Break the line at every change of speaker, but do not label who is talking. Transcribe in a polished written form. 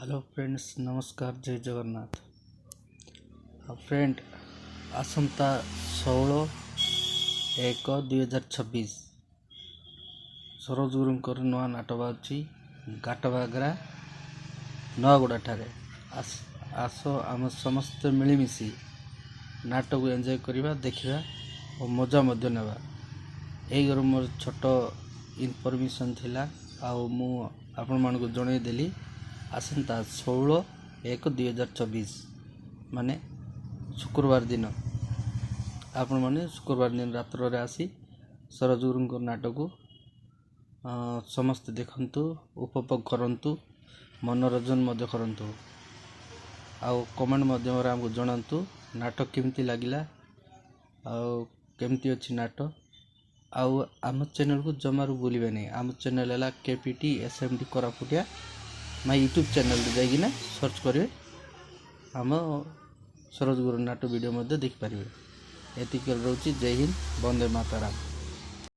Hello friends, नमस्कार, जय Jagannath. Friend, आसंता 16/1/2026 Saroj गुरुंकर नुआ नाटक अच्छी घाटबागरा नगड़ा ठारे आस आम समस्ते मिलमिशि नाटक को एंजॉय करवा, देखा और मजा मध्य नेबा। यही मोर छोट इनफर्मेशन थिला आउ मु आपण मानक जनईदेली। आसंता 16/1/2024 माने शुक्रवार दिन आपण माने शुक्रवार दिन रात्र रे आसी सरोज गुरुंकर नाटक को समस्त देखंतु, उपभोग करंतु, मनोरंजन मध्य करंतु। आउ कमेंट माध्यम रे हमको जणांतु नाटक केमती लागिला, आउ केमती अछि नाटक। आउ आम चैनल को जमारू भूलिबे नहीं। आम चैनल है केपीटी एसएमडी कोरापुटिया। मैं यूट्यूब चैनल जाइना सर्च करेंगे, आम सरोज गुरु नाटक वीडियो देखिपारे। एतिक रोचे। जय हिंद, वंदे मातरम।